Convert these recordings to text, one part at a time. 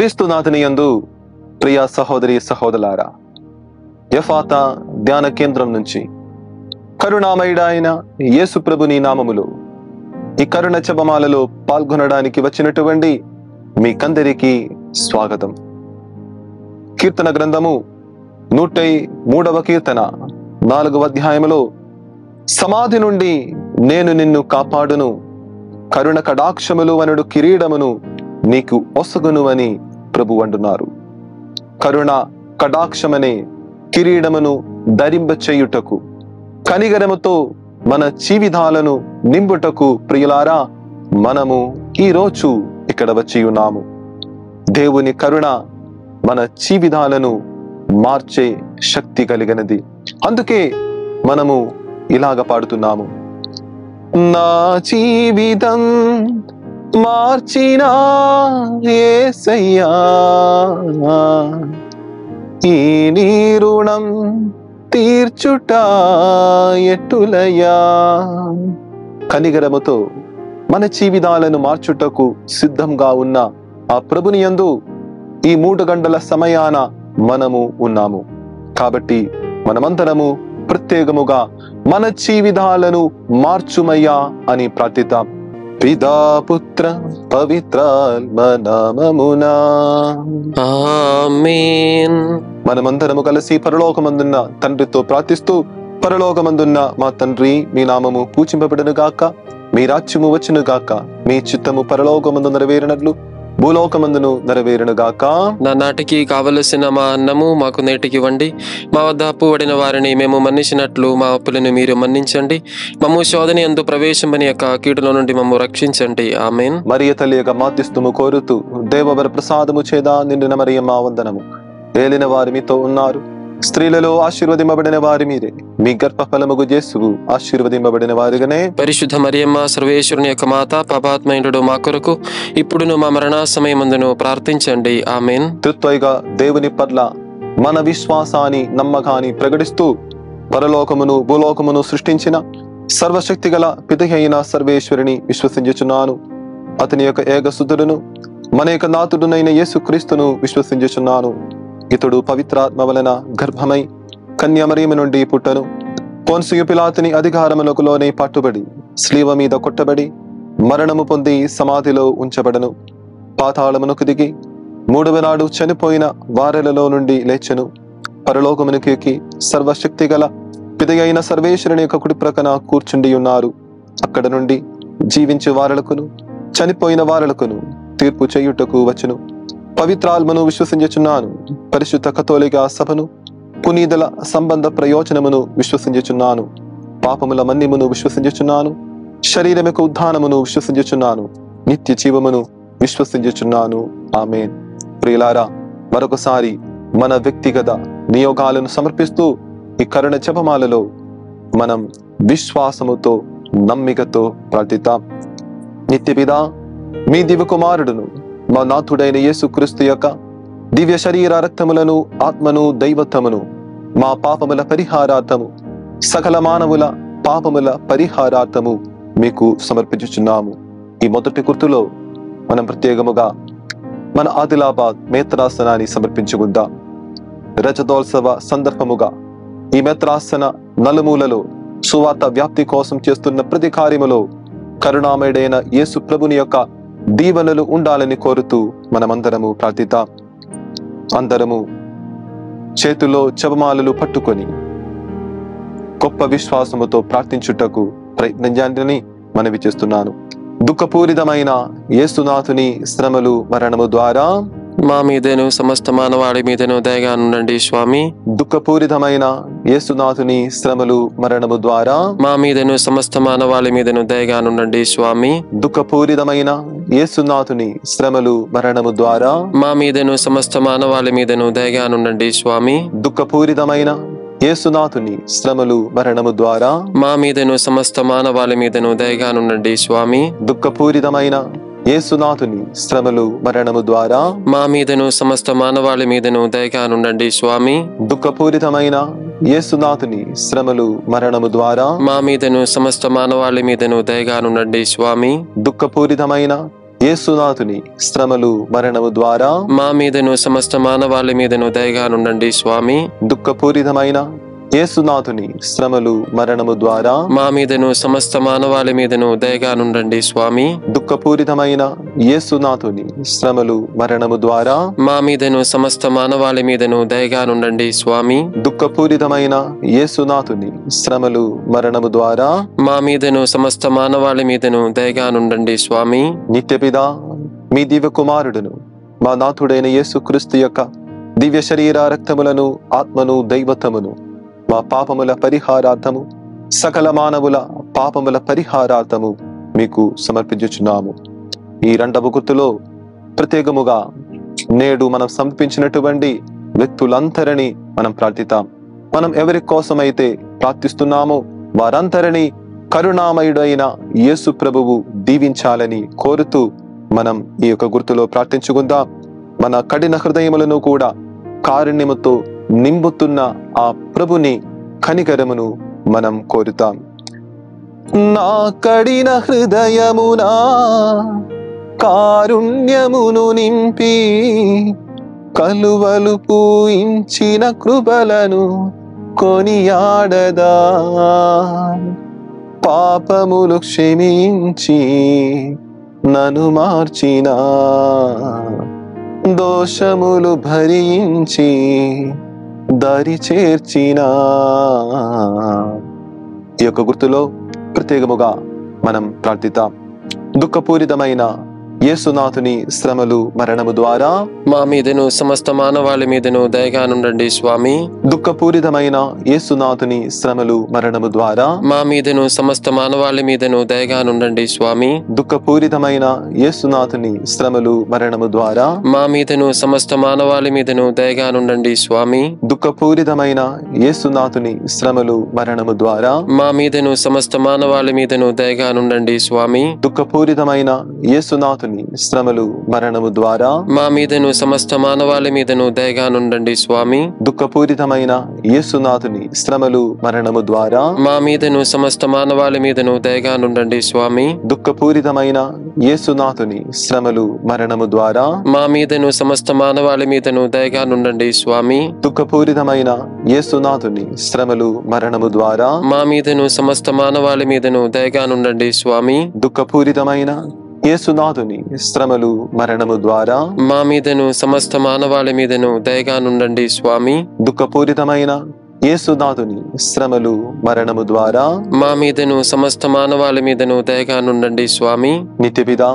క్రీస్తునాథుని యందు ప్రియ సహోదరి సహోదరులారా, ఎఫాతా ధ్యాన కేంద్రం నుంచి కరుణామయుడైన యేసు ప్రభుని నామములో ఈ కరుణ జపమాలలో పాల్గొనడానికి వచ్చినటువంటి మీకందరికీ స్వాగతం. కీర్తన గ్రంథము 103వ కీర్తన 4వ అధ్యాయములో సమాధి నుండి నేను నిన్ను కాపాడును, కరుణ కటాక్షములు అనడు కిరీడమును నీకు ఒసగును అని ప్రభు అంటున్నారు. కరుణ కటాక్షమనే కిరీడమును ధరింప చేయుటకు, కనిగరముతో మన జీవితాలను నింపుటకు ప్రియులారా మనము ఈ రోజు ఇక్కడ వచ్చి ఉన్నాము. దేవుని కరుణ మన జీవితాలను మార్చే శక్తి కలిగినది. అందుకే మనము ఇలాగ పాడుతున్నాము. నా జీవితం మార్చినా యేసయ్యా, ఈ నీ రుణం తీర్చుట ఎట్టులయ్యా. కనిగరముతో మన జీవితాలను మార్చుటకు సిద్ధంగా ఉన్న ఆ ప్రభుని యందు ఈ 3 గంటల సమయాన మనము ఉన్నాము. కాబట్టి మనమందరము ప్రత్యేకముగా మన జీవితాలను మార్చుమయ్యా అని ప్రార్థిద్దాం. పితా పుత్ర పవిత్రాత్మ నామమునా ఆమేన్. మనమందరము కలిసి పరలోకమందున్న తండ్రితో ప్రార్థిస్తూ, పరలోకమందున్న మా తండ్రి, మీ నామము పూజింపబడును గాక, మీ రాజ్యము వచ్చును గాక, మీ చిత్తము పరలోకమందు నెరవేరినట్లు భూలోకమందును నెరవేరును గాక. నానాటికి కావలసిన మా అన్నము మాకు నేటికి ఇవ్వండి. మా వద్ద అప్పు పడిన వారిని మేము మన్నించినట్లు మా అప్పులను మీరు మన్నించండి. మమ్ము శోధన యందు ప్రవేశింపని యొక్క కీడులో నుండి మమ్ము రక్షించండి. ఆమేన్. మరియ తల్లి యొక్క మాధ్యస్థము కోరుతూ, దేవవర ప్రసాదము చేదా నిండిన మరియమ్మ వందనము. ఏలిన వారు మీతో ఉన్నారు, స్త్రీలలో ఆశీర్వదింపబడిన వారి మీరే, మీ గర్భఫలముగు యేసువు ఆశీర్వదింపబడిన వారుగానే. పరిశుద్ధ మరియమ్మ సర్వేశ్వరుని యొక్క మాత, పాపాత్మయుడు మా కొరకు ఇప్పుడును మా మరణ సమయమందును ప్రార్థించండి. ఆమేన్. తృత్వైగా దేవుని పట్ల మన విశ్వాసాన్ని నమ్మకాన్ని ప్రకటిస్తూ, పరలోకమును భూలోకమును సృష్టించిన సర్వశక్తి గల పిత అయిన సర్వేశ్వరుని విశ్వసించుచున్నాను. అతని యొక్క ఏకసుతుడును మన యొక్క నాథుడునైన యేసు క్రీస్తును విశ్వసించుచున్నాను. ఇతడు పవిత్రాత్మ వలన గర్భమై కన్యామరియము నుండి పుట్టను. పొన్సియు పిలాతుని అధికారములకు లోనే పట్టుబడి స్లీవ మీద కొట్టబడి మరణము పొంది సమాధిలో ఉంచబడను. పాతాళమునకు దిగి 3వ నాడు చనిపోయిన వారలలో నుండి లేచెను. పరలోకమునకు ఎక్కి సర్వశక్తి గల పిత అయిన సర్వేశ్వరుని యొక్క కుడి ప్రక్కన కూర్చుండి ఉన్నారు. అక్కడ నుండి జీవించే వారలకును చనిపోయిన వారలకును తీర్పు చేయుటకు వచ్చును. పవిత్రాత్మను విశ్వసించుచున్నాను. పరిశుద్ధ కథోలిక సభను, పునీతుల సంబంధ ప్రయోజనమును విశ్వసించుచున్నాను. పాపముల మన్నిమును విశ్వసించుచున్నాను. శరీరం యొక్క ఉద్ధానమును విశ్వసించుచున్నాను. నిత్య జీవమును విశ్వసించుచున్నాను. ఆమేన్. ప్రియులారా, మరొకసారి మన వ్యక్తిగత నియోగాలను సమర్పిస్తూ ఈ కరుణ జపమాలలో మనం విశ్వాసముతో నమ్మికతో ప్రార్థిద్దాం. నిత్యపిదా, మీ దివ్య కుమారుడును మా నాథుడైన యేసు క్రీస్తు యొక్క దివ్య శరీర రక్తములను, ఆత్మను, దైవత్వమును మా పాపముల పరిహారార్థము, సకల మానవుల పాపముల పరిహారార్థము మీకు సమర్పించుచున్నాము. ఈ మొదటి గుర్తులో మనం ప్రత్యేకముగా మన ఆదిలాబాద్ మేత్రాసనాన్ని సమర్పించుకుందాం. రజతోత్సవ సందర్భముగా ఈ మేత్రాసన నలుమూలలో సువార్త వ్యాప్తి కోసం చేస్తున్న ప్రతి కార్యములో కరుణామయుడైన యేసు ప్రభుని యొక్క దీవెనలు ఉండాలని కోరుతూ మనమందరము ప్రార్థిద్దాం. అందరము చేతుల్లో జపమాలలు పట్టుకొని గొప్ప విశ్వాసముతో ప్రార్థించుటకు ప్రయత్నించండి మనవి చేస్తున్నాను. దుఃఖపూరితమైన యేసునాథుని శ్రమలు మరణము ద్వారా మా మీదను సమస్త మానవాళి మీదను దయగా నుండండి స్వామి. దుఃఖపూరితమైన యేసునాథుని శ్రమలు మరణము ద్వారా మా మీదను సమస్త మానవాళి మీదను దయగా నుండండి స్వామి. దుఃఖపూరితమైన యేసునాథుని శ్రమలు మరణము ద్వారా మా మీదను సమస్త మానవాళి మీదను దయగా నుండండి స్వామి. దుఃఖపూరితమైన యేసునాథుని శ్రమలు మరణము ద్వారా మా మీదను సమస్త మానవాళి మీదను దయగా నుండండి స్వామి. దుఃఖపూరితమైన యేసునాథుని శ్రమలు మరణము ద్వారా మా మీదను సమస్త మానవాళి మీదను దయగా నుండండి స్వామి. దుఃఖపూరితమైన యేసునాథుని శ్రమలు మరణము ద్వారా మా మీదను సమస్త మానవాళి మీదను దయగా నుండండి స్వామి. దుఃఖపూరితమైన యేసునాథుని శ్రమలు మరణము ద్వారా మా మీదను సమస్త మానవాళి మీదను దయగా నుండండి స్వామి. దుఃఖపూరితమైన యేసునాథుని శ్రమలు మరణము ద్వారా మా మీదను సమస్త మానవాళి మీదను దయగా నుండండి స్వామి. దుఃఖపూరితమైన యేసునాథుని శ్రమలు మరణము ద్వారా మా మీదను సమస్త మానవాళి మీదను దయగా నుండండి స్వామి. దుఃఖపూరితమైన యేసునాథుని శ్రమలు మరణము ద్వారా మా మీదను సమస్త మానవాళి మీదను దయగా నుండండి స్వామి. నిత్యపిదా మీ దివ్య కుమారుడును మా నాథుడైన యేసుక్రీస్తు యొక్క దివ్య శరీర రక్తములను ఆత్మను దైవత్వమును మా పాపముల పరిహారార్థము సకల మానవుల పాపముల పరిహారార్థము మీకు సమర్పించుచున్నాము. ఈ రెండవ గుర్తులో ప్రత్యేకముగా నేడు మనం సమర్పించినటువంటి వ్యక్తులందరినీ మనం ప్రార్థిద్దాం. మనం ఎవరి కోసమైతే ప్రార్థిస్తున్నామో వారందరినీ కరుణామయుడైన యేసు ప్రభువు దీవించాలని కోరుతూ మనం ఈ యొక్క గుర్తులో ప్రార్థించుకుందాం. మన కఠిన హృదయములను కూడా కారుణ్యముతో నింపుతున్న ఆ ప్రభుని కనికరమును మనం కోరుతాం. నా కఠిన హృదయమునా కారుణ్యమును నింపి కలువలు పూయించిన కృపలను కొనియాడదా, పాపములు క్షమించి నన్ను మార్చిన దోషములు భరించి దారి చేర్చిన ఈ యొక్క గుర్తులో ప్రత్యేకముగా మనం ప్రార్థిద్దాం. దుఃఖపూరితమైన యేసునాథుని శ్రమలు మరణము ద్వారా మా మీదను సమస్త మానవాళి మీదను దయగా నుండండి స్వామి. దుఃఖపూరితమైన యేసునాథుని శ్రమలు మరణము ద్వారా మా మీదను సమస్త మానవాళి మీదను దయగా నుండండి స్వామి. దుఃఖపూరితమైన యేసునాథుని శ్రమలు మరణము ద్వారా మా మీదను సమస్త మానవాళి మీదను దయగా నుండండి స్వామి. దుఃఖపూరితమైన యేసునాథుని శ్రమలు మరణము ద్వారా మా మీదను సమస్త మానవాళి మీదను దయగా నుండండి స్వామి. దుఃఖపూరితమైన యేసునాథుని శ్రమలు మరణము ద్వారా మా మీదను సమస్త మానవాళి మీదను దయగా నుండండి స్వామి. దుఃఖపూరితమైన యేసునాథుని శ్రమలు మరణము ద్వారా మా మీదను సమస్త మానవాళి మీదను దయగా నుండండి స్వామి. దుఃఖపూరితమైన యేసునాథుని శ్రమలు మరణము ద్వారా మా మీదను సమస్త మానవాళి మీదను దయగా నుండండి స్వామి. దుఃఖపూరితమైన యేసునాథుని శ్రమలు మరణము ద్వారా మా మీదను సమస్త మానవాళి మీదను దయగా నుండండి స్వామి. దుఃఖపూరితమైన యేసునాథుని శ్రమలు మరణము ద్వారా మా మీదను సమస్త మానవాళి మీదను దయగా నుండండి స్వామి. దుఃఖపూరితమైన యేసునాథుని శ్రమలు మరణము ద్వారా మా మీదను సమస్త మానవాళి మీదను దయగా నుండండి స్వామి. నిత్యపిదా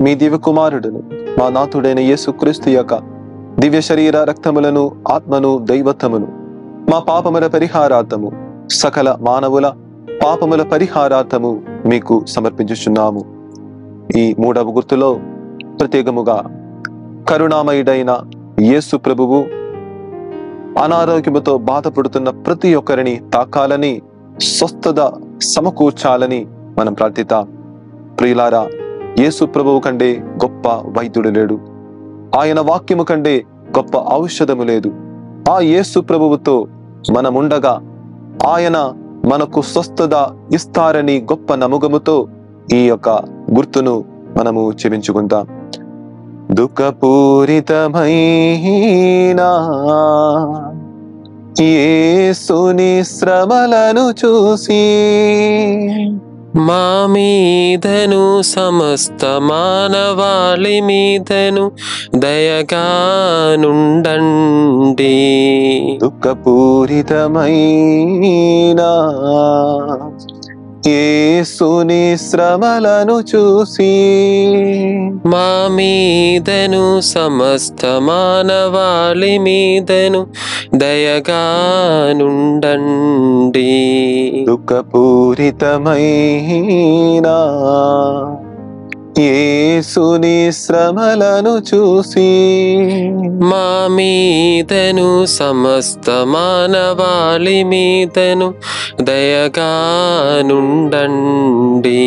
మీ దివ్య కుమారుడును మా నాథుడైన యేసుక్రీస్తు యొక్క దివ్య శరీర రక్తములను ఆత్మను దైవత్వమును మా పాపముల పరిహారార్థము సకల మానవుల పాపముల పరిహారార్థము మీకు సమర్పించుచున్నాము. ఈ మూడవ గుర్తులో ప్రత్యేకముగా కరుణామయుడైన యేసు ప్రభువు అనారోగ్యముతో బాధపడుతున్న ప్రతి ఒక్కరిని తాకాలని స్వస్థత సమకూర్చాలని మనం ప్రార్థిద్దాం. ప్రియులారా, యేసు ప్రభువు కంటే గొప్ప వైద్యుడు లేడు. ఆయన వాక్యము కంటే గొప్ప ఔషధము లేదు. ఆ యేసు ప్రభువుతో మనముండగా ఆయన మనకు స్వస్థత ఇస్తారని గొప్ప నమ్మకముతో ఈ యొక్క గుర్తును మనము చెవించుకుందాం. దుఃఖపూరితమైన యేసుని శ్రమలను చూసి మా మీదను సమస్త మానవాళి మీదను దయగా నుండండి. దుఃఖపూరితమైన యేసుని శ్రమలను చూసి మా మీదను సమస్త మానవాళి మీదను దయగా నుండండి. దుఃఖపూరితమైన యేసుని శ్రమలను చూసి మా మీదను సమస్త మానవాళి మీదను దయగా నుండండి.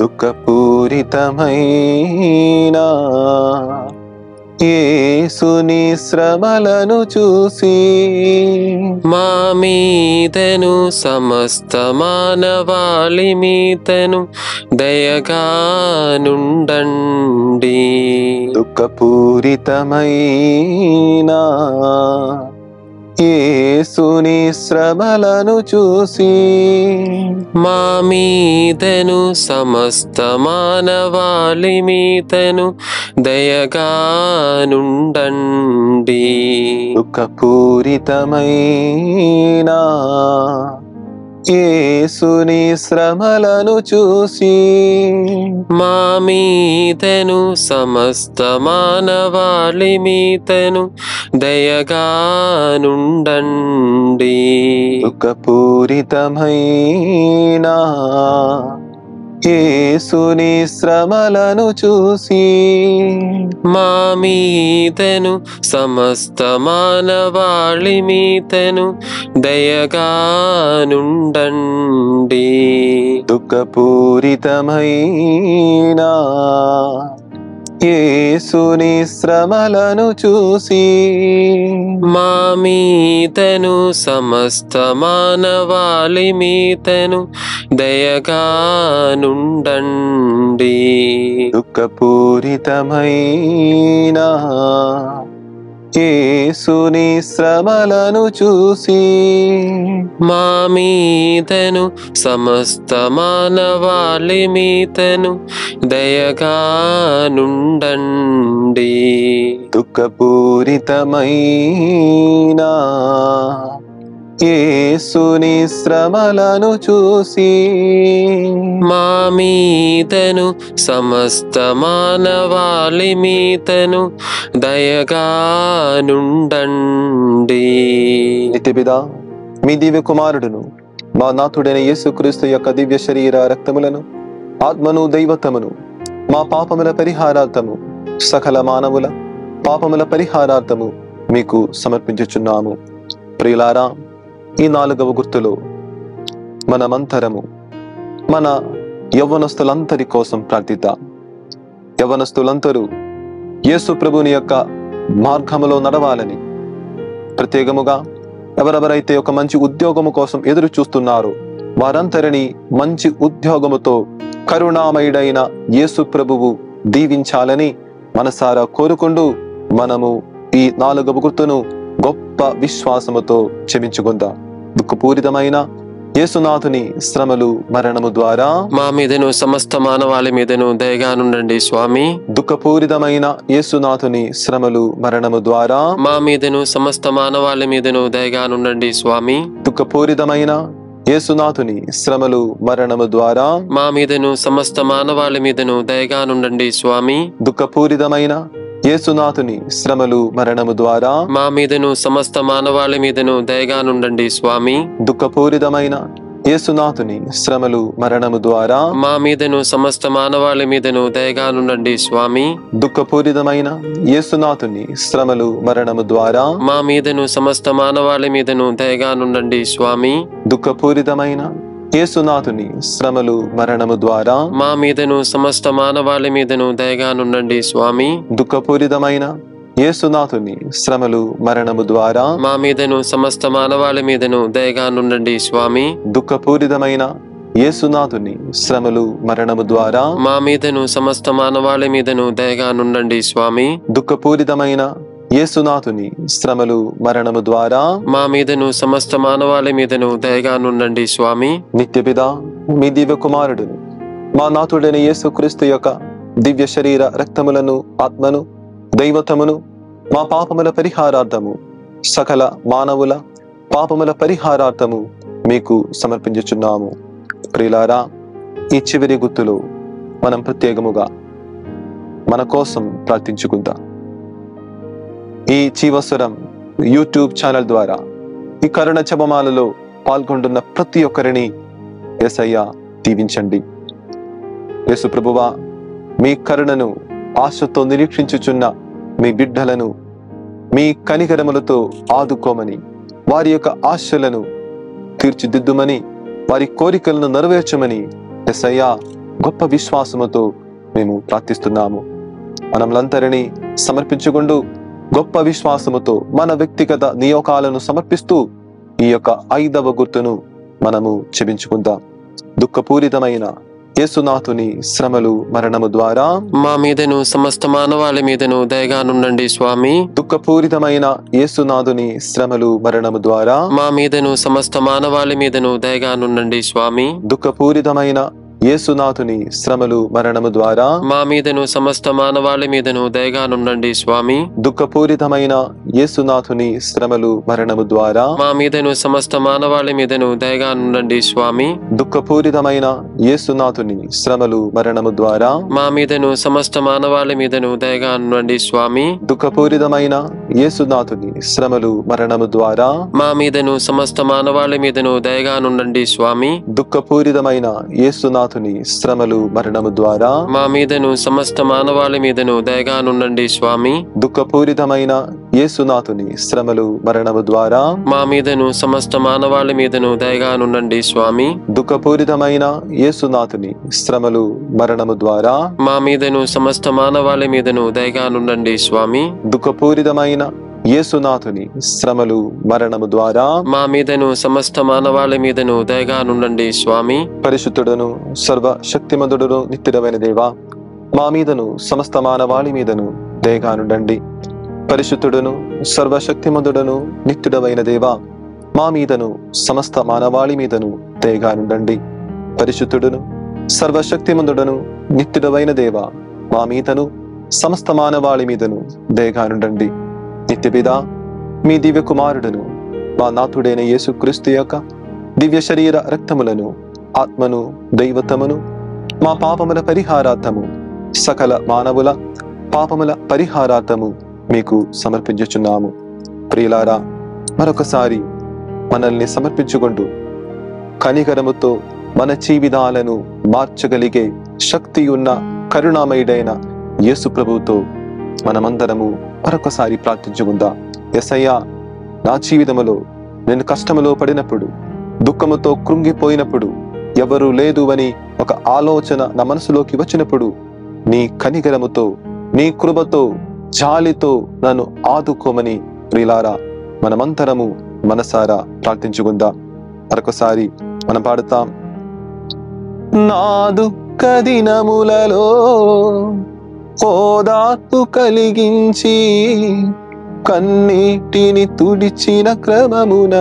దుఃఖపూరితమైన యేసుని శ్రమలను చూసి మా మీదను సమస్త మానవాళి మీదను దయగా నుండండి. దుఃఖపూరితమైన యేసుని శ్రమలను చూసి మా మీదను సమస్త మానవాళి మీదను దయగా నుండండి. దుఃఖపూరితమైన యేసుని శ్రమలను చూసి మా మీదను సమస్త మానవాళి మీదను దయగా నుండండి. దుఃఖపూరితమైన యేసుని శ్రమలను చూసి మా మీదను సమస్త మానవాళి మీదను దయగా నుండండి. దుఃఖపూరితమైన యేసుని శ్రమలను చూసి మా మీదను సమస్త మానవాళి మీదను దయగా నుండండి. దుఃఖపూరితమైన యేసుని శ్రమలను చూసి మా మీదను సమస్త మానవాళి మీదను దయగా నుండండి. దుఃఖపూరితమైన యేసుని శ్రమలను చూసి మా మీదను సమస్త మానవాళి మీదను దయగా నుండండి. నిత్యపిదా మీ దివ్య కుమారుడును మా నాథుడైన యేసుక్రీస్తు యొక్క దివ్య శరీర రక్తములను ఆత్మను దైవత్వమును మా పాపముల పరిహారార్థము సకల మానవుల పాపముల పరిహారార్థము మీకు సమర్పించుచున్నాము. ప్రియులారా, ఈ 4వ గుర్తులో మనమంతరము మన యవ్వనస్తులందరి కోసం ప్రార్థిద్దాం. యవ్వనస్తులందరూ యేసు ప్రభుని యొక్క మార్గములో నడవాలని, ప్రత్యేకముగా ఎవరెవరైతే ఒక మంచి ఉద్యోగము కోసం ఎదురు చూస్తున్నారో వారందరినీ మంచి ఉద్యోగముతో కరుణామయుడైన యేసు ప్రభువు దీవించాలని మనసారా కోరుకుంటూ మనము ఈ 4వ గుర్తును గొప్ప విశ్వాసముతో చెమించుకుందాం. దుఃఖపూరితమైన యేసునాథుని శ్రమలు మరణము ద్వారా మా మీదను సమస్త మానవాళి మీదను దయగా నుండండి స్వామి. దుఃఖపూరితమైన యేసునాథుని శ్రమలు మరణము ద్వారా మా మీదను సమస్త మానవాళి మీదను దయగా నుండండి స్వామి. దుఃఖపూరితమైన యేసునాథుని శ్రమలు మరణము ద్వారా మా మీదను సమస్త మానవాళి మీదను దయగా నుండండి స్వామి. దుఃఖపూరితమైన యేసునాథుని శ్రమలు మరణము ద్వారా మా మీదను సమస్త మానవాళి మీదను దయగా నుండండి స్వామి. దుఃఖపూరితమైన యేసునాథుని శ్రమలు మరణము ద్వారా మా మీదను సమస్త మానవాళి మీదను దయగా నుండండి స్వామి. దుఃఖపూరితమైన యేసునాథుని శ్రమలు మరణము ద్వారా మా మీదను సమస్త మానవాళి మీదను దయగా నుండండి స్వామి. దుఃఖపూరితమైన యేసునాథుని శ్రమలు మరణము ద్వారా మా మీదను సమస్త మానవాళి మీదను దయగా నుండండి స్వామి. దుఃఖపూరితమైన యేసునాథుని శ్రమలు మరణము ద్వారా మా మీదను సమస్త మానవాళి మీదను దయగా నుండండి స్వామి. దుఃఖపూరితమైన యేసునాథుని శ్రమలు మరణము ద్వారా మా మీదను సమస్త మానవాళి మీదను దయగా నుండండి స్వామి. దుఃఖపూరితమైన యేసునాథుని శ్రమలు మరణము ద్వారా మా మీదను సమస్త మానవాళి మీదను దయగా నుండండి స్వామి. నిత్యపిదా మీ దివ్య కుమారుడును మా నాథుడైన యేసుక్రీస్తు యొక్క దివ్య శరీర రక్తములను ఆత్మను దైవత్వమును మా పాపముల పరిహారార్థము సకల మానవుల పాపముల పరిహారార్థము మీకు సమర్పించుచున్నాము. ప్రియులారా, ఈ చివరి గుర్తులో మనం ప్రత్యేకముగా మన కోసం ప్రార్థించుకుందాం. ఈ జీవస్వరం యూట్యూబ్ ఛానల్ ద్వారా ఈ కరుణ జపమాలలో పాల్గొంటున్న ప్రతి ఒక్కరిని యేసయ్య దీవించండి. యేసు ప్రభువా, మీ కరుణను ఆశతో నిరీక్షించుచున్న మీ బిడ్డలను మీ కనికరములతో ఆదుకోమని, వారి యొక్క ఆశలను తీర్చిదిద్దుమని, వారి కోరికలను నెరవేర్చమని యేసయ్య గొప్ప విశ్వాసముతో మేము ప్రార్థిస్తున్నాము. మనలందరినీ సమర్పించుకుంటూ గొప్ప విశ్వాసముతో మన వ్యక్తిగత నియోగాలను సమర్పిస్తూ ఈ యొక్క 5వ గుర్తును మనము చెప్పించుకుందాం. దుఃఖపూరితమైన యేసునాథుని శ్రమలు మరణము ద్వారా మా మీదను సమస్త మానవాళి మీదను దయగానుండండి స్వామి. దుఃఖపూరితమైన యేసునాథుని శ్రమలు మరణము ద్వారా మా మీదను సమస్త మానవాళి మీదను దయగానుండండి స్వామి. దుఃఖపూరితమైన యేసునాథుని శ్రమలు మరణము ద్వారా మా మీదను సమస్త మానవాళి మీదను దయగానుండండి స్వామి. దుఃఖపూరితమైన యేసునాథుని శ్రమలు మరణము ద్వారా మా మీదను సమస్త మానవాళి మీదను దయగానుండండి స్వామి. దుఃఖపూరితమైన యేసునాథుని శ్రమలు మరణము ద్వారా మా మీదను సమస్త మానవాళి మీదను దయగానుండండి స్వామి. దుఃఖపూరితమైన యేసునాథుని శ్రమలు మరణము ద్వారా మా మీదను సమస్త మానవాళి మీదను దయగానుండండి స్వామి. దుఃఖపూరితమైన యేసునాథుని శ్రమలు మరణము ద్వారా మా మీదను సమస్త మానవాళి మీదను దయగానుండండి స్వామి. దుఃఖపూరితమైన యేసునాథుని శ్రమలు మరణము ద్వారా మా మీదను సమస్త మానవాళి మీదను దయగానుండండి స్వామి. దుఃఖపూరితమైన యేసునాథుని శ్రమలు మరణము ద్వారా మా మీదను సమస్త మానవాళి మీదను దయగానుండండి స్వామి. దుఃఖపూరితమైన యేసునాథుని శ్రమలు మరణము ద్వారా మా మీదను సమస్త మానవాళి మీదను దయగానుండండి స్వామి. పరిశుద్ధుడును సర్వశక్తిమంతుడును నిత్యుడవైన దేవా, మా మీదను సమస్త మానవాళి మీదను దయగానుండండి. పరిశుద్ధుడును సర్వశక్తిమంతుడును నిత్యుడవైన దేవా, మా మీదను సమస్త మానవాళి మీదను దయగానుండండి. పరిశుద్ధుడును సర్వశక్తిమంతుడును నిత్యుడవైన దేవా, మా మీదను సమస్త మానవాళి మీదను దయగానుండండి. నిత్యపిదా, మీ దివ్య కుమారుడును మా నాథుడైన యేసుక్రీస్తు యొక్క దివ్య శరీర రక్తములను, ఆత్మను, దైవత్వమును మా పాపముల పరిహారార్థము, సకల మానవుల పాపముల పరిహారార్థము మీకు సమర్పించుచున్నాము. ప్రియులారా, మరొకసారి మనల్ని సమర్పించుకుంటూ కనికరముతో మన జీవితాలను మార్చగలిగే శక్తి ఉన్న కరుణామయుడైన యేసు ప్రభువుతో మనమందరము మరొకసారి ప్రార్థించుకుందాం. యేసయ్యా, నా జీవితములో నేను కష్టములో పడినప్పుడు, దుఃఖముతో కృంగిపోయినప్పుడు, ఎవరు లేదు అని ఒక ఆలోచన నా మనసులోకి వచ్చినప్పుడు, నీ కనికరముతో, నీ కృపతో, జాలితో నన్ను ఆదుకోమని ప్రియులారా మనమంతరము మనసారా ప్రార్థించుకుందాం. మరొకసారి మనం పాడుతాం. నా దుఃఖ దినములలో ఓదార్పు కలిగించి, కన్నీటిని తుడిచిన క్రమమున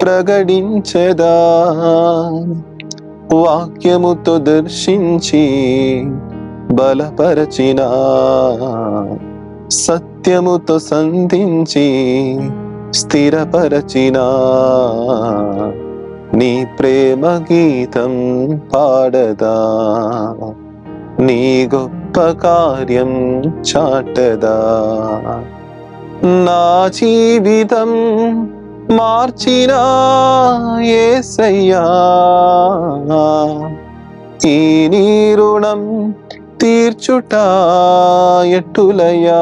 ప్రకటించెదా, వాక్యముతో దర్శించి బలపరచిన, సత్యముతో సంధించి స్థిరపరచిన నీ ప్రేమ గీతం పాడదా, నీ గొప్ప కార్యం చాటదా. నా జీవితం మార్చిన యేసయ్యా, ఈ నీ రుణం తీర్చుట ఎట్టులయ్యా.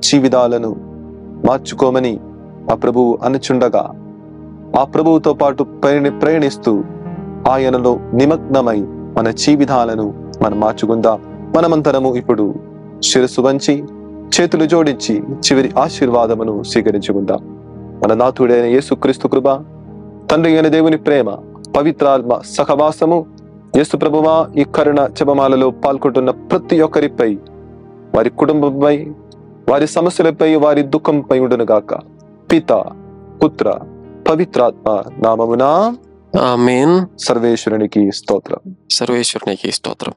జీవితాలను మార్చుకోమని ఆ ప్రభువు అనుచుండగా, ఆ ప్రభువుతో పాటు ప్రయాణిస్తూ ఆయనలో నిమగ్నమై మన జీవితాలను మనం మార్చుకుందాం. మనమంతరము ఇప్పుడు శిరస్సు వంచి చేతులు జోడించి చివరి ఆశీర్వాదమును స్వీకరించుకుందాం. మన నాథుడైన యేసుక్రీస్తు కృప, తండ్రి అయిన దేవుని ప్రేమ, పవిత్రాత్మ సహవాసము యేసు ప్రభువా ఈ కరుణ జపమాలలో పాల్గొంటున్న ప్రతి ఒక్కరిపై, వారి కుటుంబంపై, వారి సమస్యలపై, వారి దుఃఖంపై ఉండునుగాక. పిత, పుత్ర, పవిత్రాత్మ నామమున ఆమేన్. సర్వేశ్వరునికి స్తోత్రం. సర్వేశ్వరునికి స్తోత్రం.